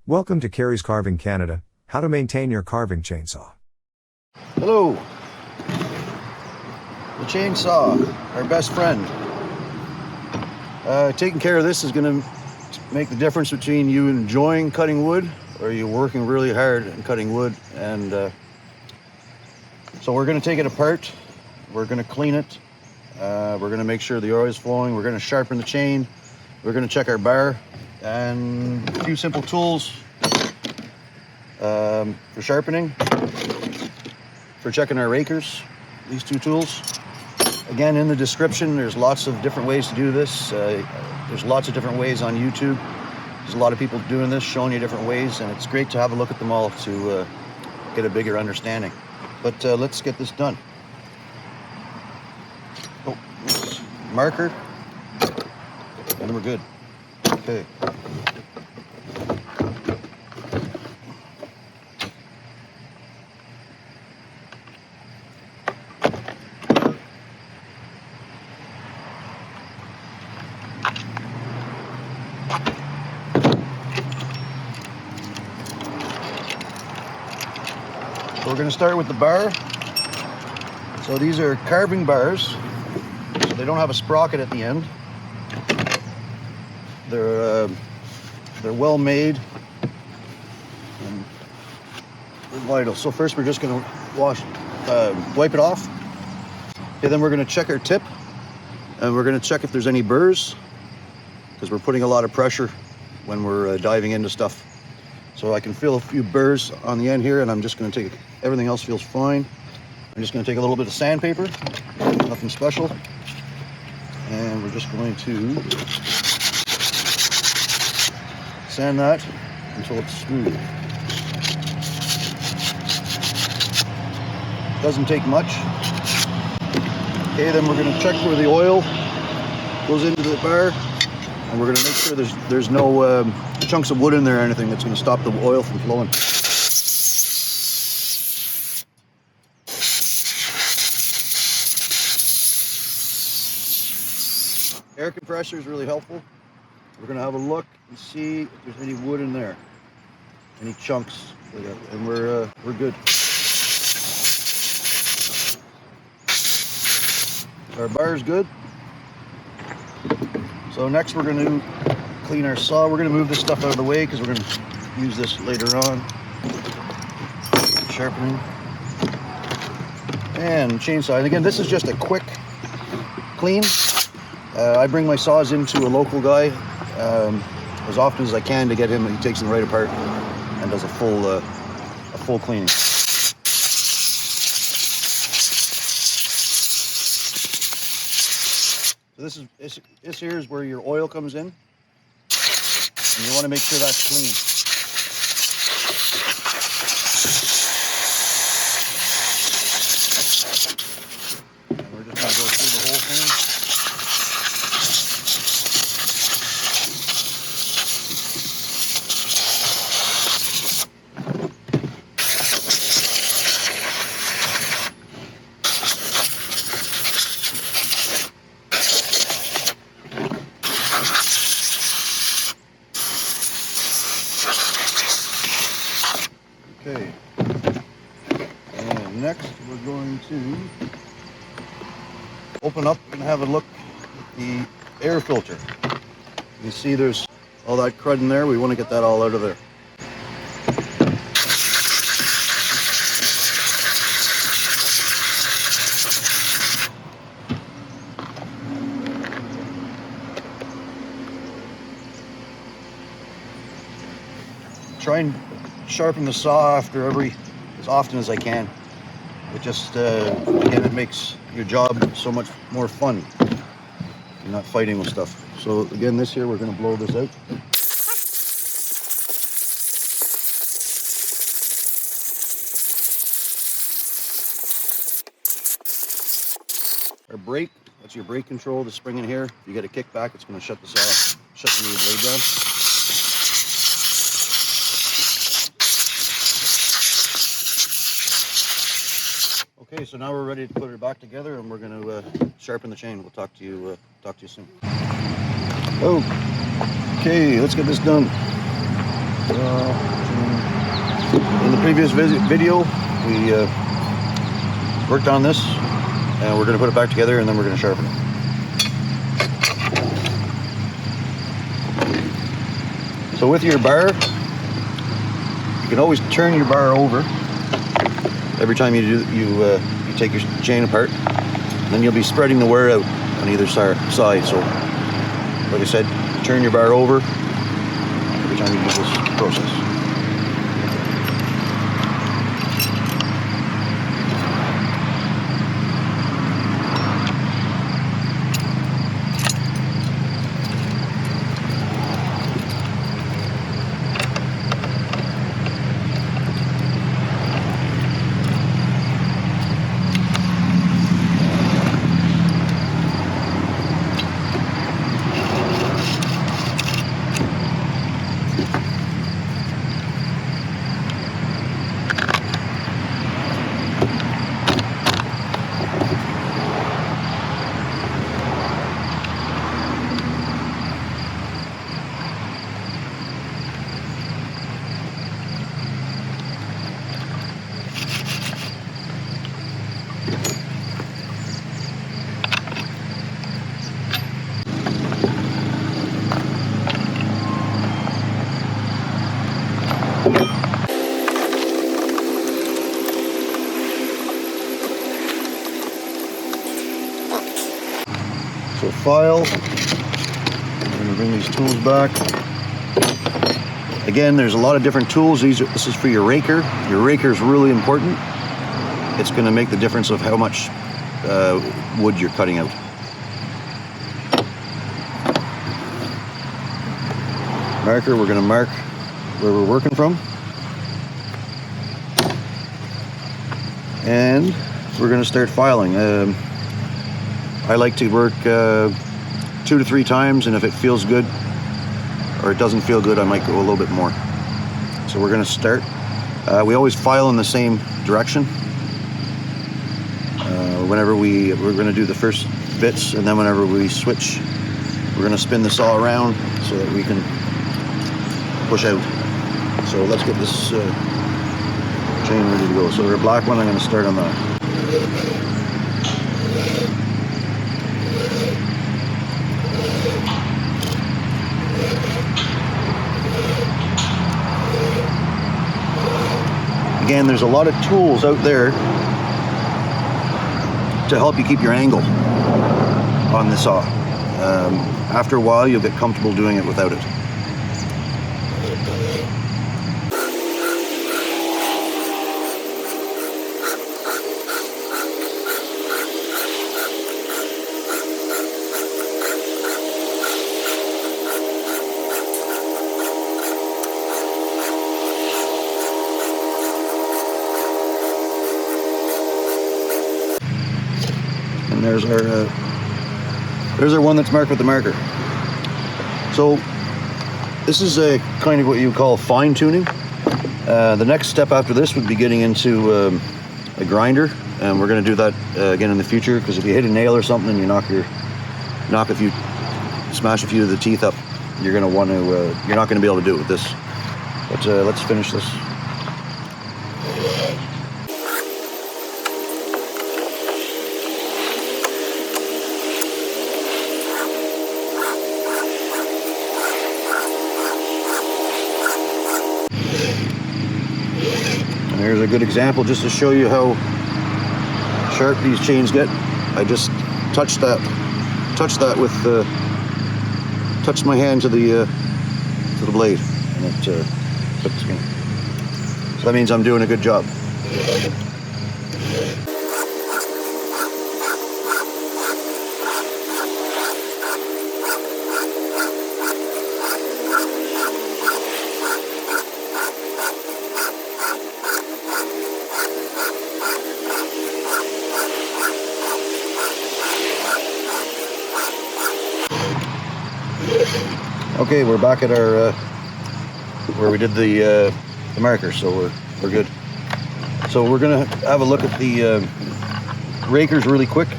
Welcome to Carey's Carving Canada, how to maintain your carving chainsaw. Hello. The chainsaw, our best friend. Taking care of this is going to make the difference between you enjoying cutting wood or you working really hard and cutting wood. And so we're going to take it apart. We're going to clean it. We're going to make sure the oil is flowing. We're going to sharpen the chain. We're going to check our bar and a few simple tools for sharpening, for checking our rakers, these two tools. Again, in the description, there's lots of different ways to do this. There's lots of different ways on YouTube. There's a lot of people doing this, showing you different ways, and it's great to have a look at them all to get a bigger understanding. But let's get this done. Oh, marker, and we're good. Okay. So we're going to start with the bar. So these are carving bars, so they don't have a sprocket at the end. They're well made and they're vital. So first we're just going to wipe it off. Okay, then we're going to check our tip and we're going to check if there's any burrs, because we're putting a lot of pressure when we're diving into stuff. So I can feel a few burrs on the end here, and I'm just going to take, everything else feels fine. I'm just going to take a little bit of sandpaper, nothing special, and we're just going to sand that until it's smooth. Doesn't take much. Okay, then we're going to check where the oil goes into the bar, and we're going to make sure there's no chunks of wood in there or anything that's going to stop the oil from flowing. Air compressor is really helpful. We're going to have a look and see if there's any wood in there, any chunks, and we're good. Our bar is good. So next we're going to clean our saw. We're going to move this stuff out of the way because we're going to use this later on. Sharpening and chainsaw. And again, this is just a quick clean. I bring my saws into a local guy as often as I can to get him. He takes them right apart and does a full cleaning. So this here is where your oil comes in, and you want to make sure that's clean. And we're just going to go through the whole thing. Okay, and next we're going to open up and have a look at the air filter. You see there's all that crud in there. We want to get that all out of there. Try and sharpen the saw after as often as I can. It just again, it makes your job so much more fun. You're not fighting with stuff. So again, this here we're going to blow this out. Our brake, that's your brake control, the spring in here. If you get a kickback, it's going to shut the saw, shut the blade down. Okay, so now we're ready to put it back together, and we're going to sharpen the chain. We'll talk to you soon. Okay, let's get this done. In the previous video, we worked on this, and we're going to put it back together, and then we're going to sharpen it. So with your bar, you can always turn your bar over every time you take your chain apart. And then you'll be spreading the wear out on either side. So, like I said, turn your bar over every time you do this process. So file, I'm going to bring these tools back. Again, there's a lot of different tools. This is for your raker. Your raker is really important. It's going to make the difference of how much wood you're cutting out. Marker, we're going to mark where we're working from. And we're going to start filing. I like to work 2 to 3 times, and if it feels good or it doesn't feel good, I might go a little bit more. So we're going to start. We always file in the same direction. Whenever we're going to do the first bits, and then whenever we switch, we're going to spin the saw around so that we can push out. So let's get this chain ready to go. So the black one, I'm going to start on that. Again, there's a lot of tools out there to help you keep your angle on the saw. After a while, you'll get comfortable doing it without it. And there's our one that's marked with the marker. So this is a kind of what you call fine tuning. The next step after this would be getting into a grinder, and we're going to do that again in the future, because if you hit a nail or something and you smash a few of the teeth up, you're not going to be able to do it with this. But let's finish this. Here's a good example just to show you how sharp these chains get. I just touched my hand to the blade, and it clips again. So that means I'm doing a good job. Okay, we're back at our where we did the marker, so we're good. So we're gonna have a look at the rakers really quick.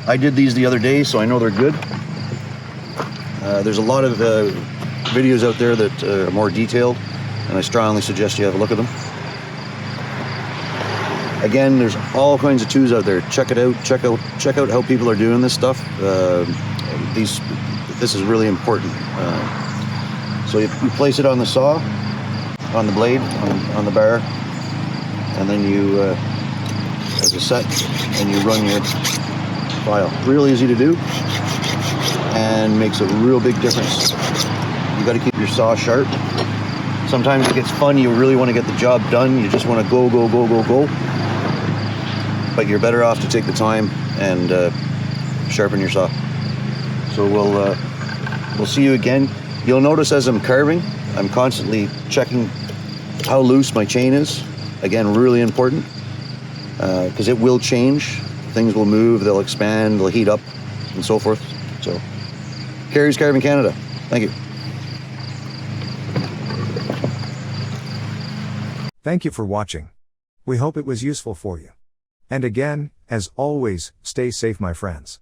I did these the other day, so I know they're good. There's a lot of videos out there that are more detailed. and I strongly suggest you have a look at them. Again, there's all kinds of tools out there. Check it out. Check out how people are doing this stuff. This is really important. So you place it on the saw, on the blade, on the bar, and then you, as a set, and you run your file. Real easy to do, and makes a real big difference. You got to keep your saw sharp. Sometimes it gets fun. You really want to get the job done. You just want to go. But you're better off to take the time and sharpen your saw. So we'll see you again. You'll notice as I'm carving, I'm constantly checking how loose my chain is. Again, really important, because it will change. Things will move, they'll expand, they'll heat up, and so forth. So, Carey's Carving Canada. Thank you. Thank you for watching. We hope it was useful for you. And again, as always, stay safe, my friends.